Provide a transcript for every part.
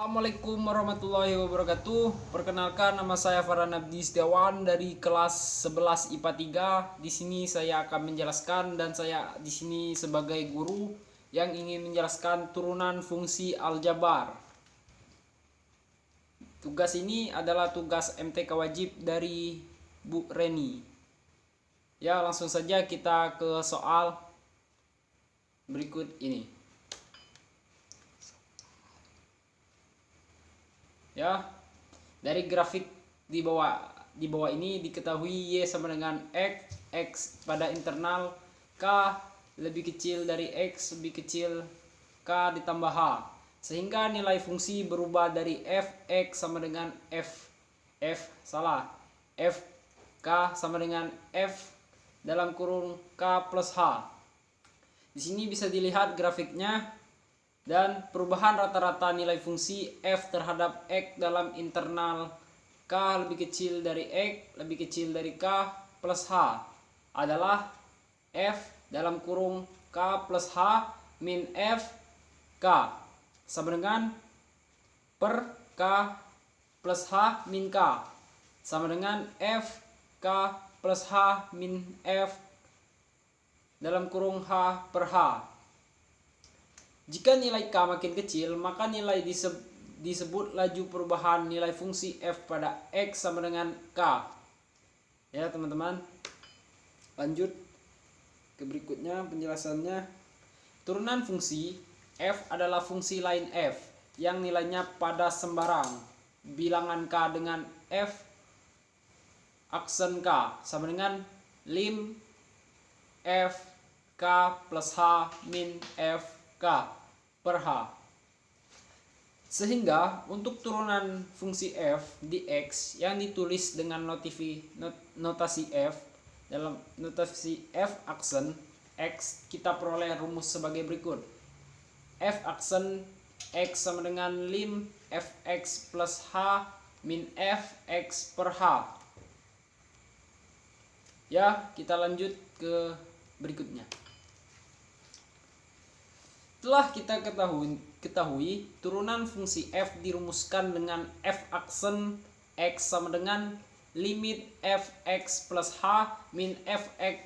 Assalamualaikum warahmatullahi wabarakatuh. Perkenalkan, nama saya Farhan Abdi Setiawan dari kelas 11 IPA 3. Di sini saya akan menjelaskan dan saya di sini sebagai guru yang ingin menjelaskan turunan fungsi aljabar. Tugas ini adalah tugas MTK wajib dari Bu Reni. Ya, langsung saja kita ke soal berikut ini. Ya, dari grafik di bawah ini diketahui Y sama dengan X pada internal K lebih kecil dari X lebih kecil K ditambah H, sehingga nilai fungsi berubah dari Fx sama dengan F K sama dengan F dalam kurung K plus H. Di sini bisa dilihat grafiknya dan perubahan rata-rata nilai fungsi f terhadap x dalam internal k lebih kecil dari x lebih kecil dari k plus h adalah f dalam kurung k plus h min f k sama dengan per k plus h min k sama dengan f k plus h min f dalam kurung h per h. Jika nilai K makin kecil, maka nilai disebut laju perubahan nilai fungsi f pada X sama dengan K. Ya teman-teman, lanjut ke berikutnya penjelasannya. Turunan fungsi f adalah fungsi lain f yang nilainya pada sembarang bilangan K dengan f aksen K sama dengan lim f K plus H min f K per H. Sehingga untuk turunan fungsi f di X yang ditulis dengan notasi f dalam notasi f aksen X, kita peroleh rumus sebagai berikut. F aksen X sama dengan lim fx plus h min fx per h. Ya, kita lanjut ke berikutnya. Setelah kita ketahui turunan fungsi f dirumuskan dengan f aksen x sama dengan limit fx plus h min fx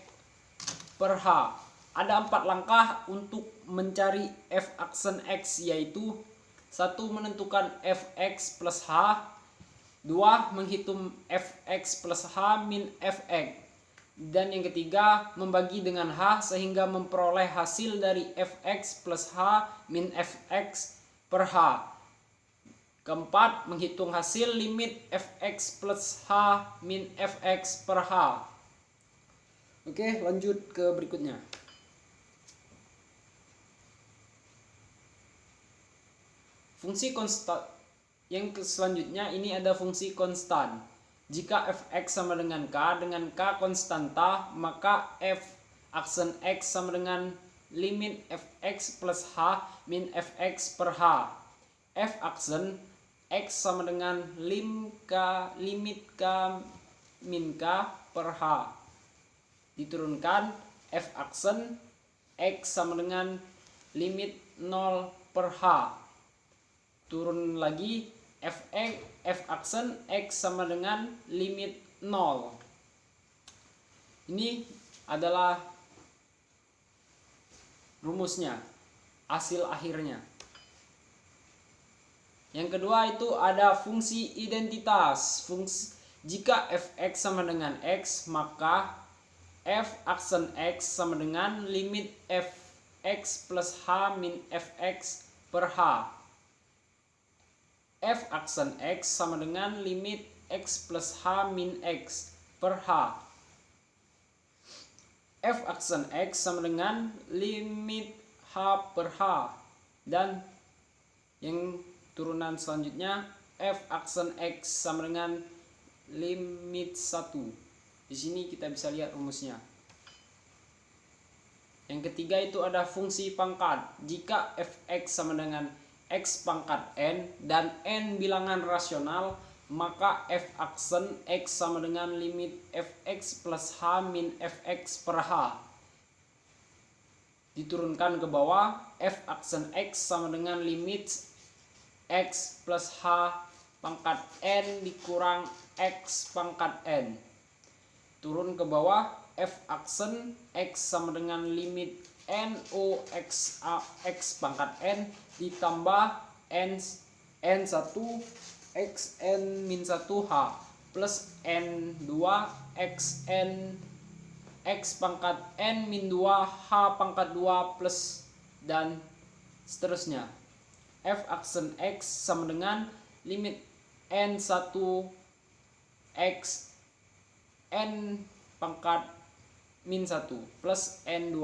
per h. Ada 4 langkah untuk mencari f aksen x, yaitu 1. Menentukan fx plus h, 2. Menghitung fx plus h min fx, dan yang ketiga membagi dengan h sehingga memperoleh hasil dari fx plus h min fx per h. Keempat, menghitung hasil limit fx plus h min fx per h. Oke, lanjut ke berikutnya. Fungsi konstan yang selanjutnya ini ada fungsi konstan. Jika fx sama dengan k konstanta, maka f aksen x sama dengan limit fx plus h min fx per h. F aksen x sama dengan limit k min k per h. Diturunkan f aksen x sama dengan limit 0 per h. Turun lagi f aksen x sama dengan limit 0. Ini adalah rumusnya, hasil akhirnya. Yang kedua itu ada fungsi identitas. Jika fx sama dengan x, maka f aksen x sama dengan limit fx plus h min fx per h. F aksen x sama dengan limit x plus h min x per h. F aksen x sama dengan limit h per h. Dan yang turunan selanjutnya f aksen x sama dengan limit 1. Di sini kita bisa lihat rumusnya. Yang ketiga itu ada fungsi pangkat. Jika fx sama dengan x pangkat n dan n bilangan rasional, maka f aksen x sama dengan limit fx plus h min fx per h. Diturunkan ke bawah, f aksen x sama dengan limit X plus H pangkat N dikurang X pangkat N. Turun ke bawah, F aksen X sama dengan limit NO X pangkat N ditambah N1 X N-1 H plus N2 X N X pangkat N-2 H pangkat 2 plus dan seterusnya. F aksen X sama dengan limit N1 X N pangkat min 1 plus N2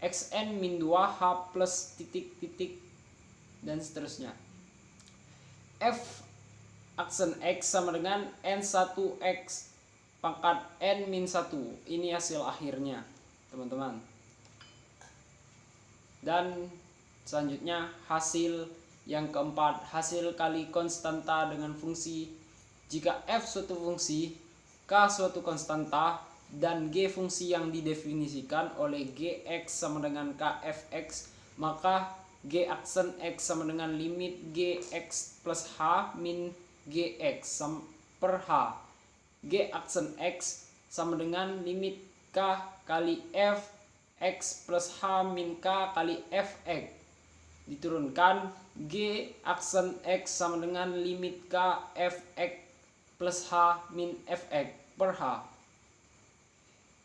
Xn min 2 H plus titik-titik dan seterusnya. F aksen X sama dengan N1 X pangkat N min 1. Ini hasil akhirnya teman-teman. Dan selanjutnya hasil yang keempat, hasil kali konstanta dengan fungsi. Jika F suatu fungsi, K suatu konstanta, dan G fungsi yang didefinisikan oleh Gx sama dengan Kfx, maka G aksen X sama dengan limit Gx plus H min Gx per H. G aksen X sama dengan limit K kali F X plus H min K kali Fx. Diturunkan G aksen X sama dengan limit K Fx plus H min Fx per H.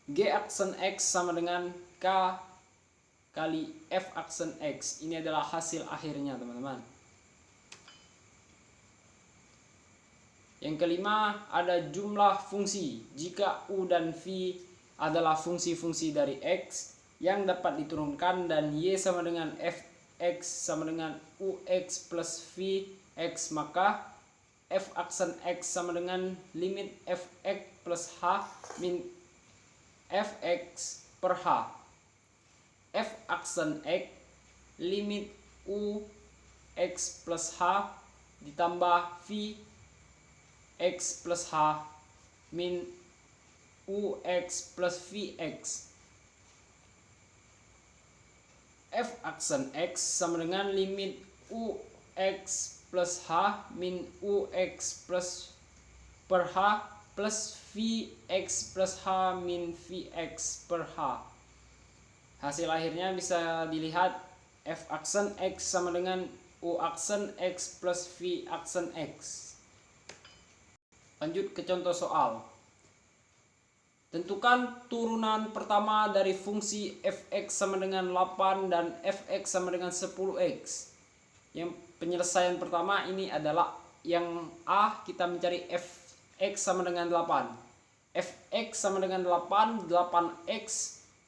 G aksen X sama dengan K kali F aksen X. Ini adalah hasil akhirnya teman-teman. Yang kelima, ada jumlah fungsi. Jika U dan V adalah fungsi-fungsi dari X yang dapat diturunkan dan Y sama dengan Fx sama dengan Ux plus Vx, maka F aksen X sama dengan limit Fx plus H min Fx per H. F aksen X limit Ux plus H ditambah Vx plus H min Ux plus Vx. F aksen X sama dengan limit Ux plus H min Ux plus per H plus Vx plus H min Vx per H. Hasil akhirnya bisa dilihat F aksen X sama dengan U aksen X plus V aksen X. Lanjut ke contoh soal. Tentukan turunan pertama dari fungsi Fx sama dengan 8 dan Fx sama dengan 10x. Yang penyelesaian pertama ini adalah yang A, kita mencari Fx sama dengan 8. Fx sama dengan 8, 8x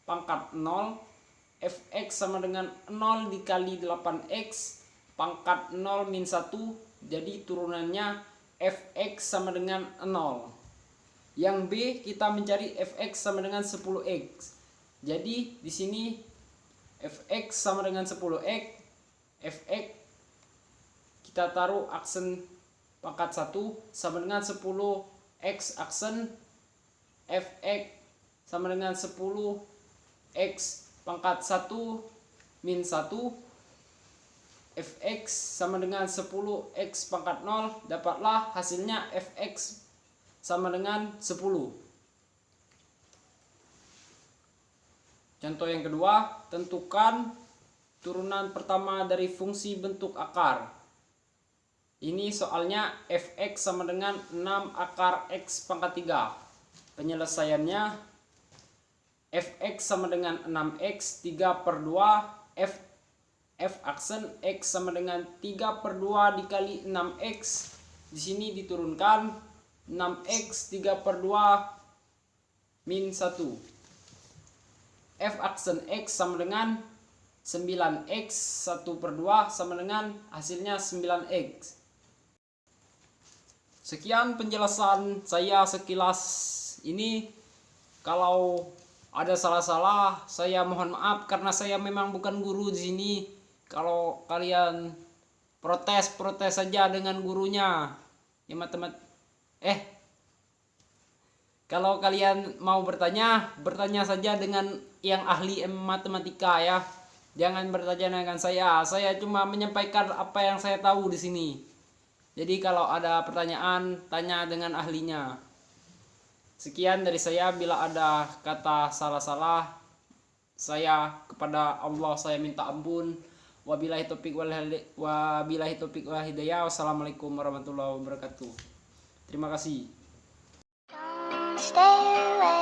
pangkat 0. Fx sama dengan 0 dikali 8x pangkat 0 min 1. Jadi turunannya Fx sama dengan 0. Yang B, kita mencari Fx sama dengan 10x. Jadi di sini Fx sama dengan 10x. Fx kita taruh aksen pangkat 1 sama dengan 10x aksen Fx sama dengan 10x pangkat 1 min 1. Fx sama dengan 10x pangkat 0. Dapatlah hasilnya Fx sama dengan 10. Contoh yang kedua, tentukan turunan pertama dari fungsi bentuk akar. Ini soalnya Fx sama dengan 6 akar x pangkat 3. Penyelesaiannya Fx sama dengan 6x 3 per 2. F aksen x sama dengan 3 per 2 dikali 6x. Di sini diturunkan 6x 3 per 2 min 1. F aksen x sama dengan 9x 1 per 2 sama dengan hasilnya 9x. Sekian penjelasan saya sekilas ini. Kalau ada salah-salah saya mohon maaf karena saya memang bukan guru di sini. Kalau kalian protes saja dengan gurunya. Ya kalau kalian mau bertanya saja dengan yang ahli matematika ya. Jangan bertanya dengan saya. Saya cuma menyampaikan apa yang saya tahu di sini. Jadi kalau ada pertanyaan, tanya dengan ahlinya. Sekian dari saya. Bila ada kata salah-salah, saya kepada Allah saya minta ampun. Wabillahi taufiq wal hidayah. Wassalamualaikum warahmatullahi wabarakatuh. Terima kasih. Stay away.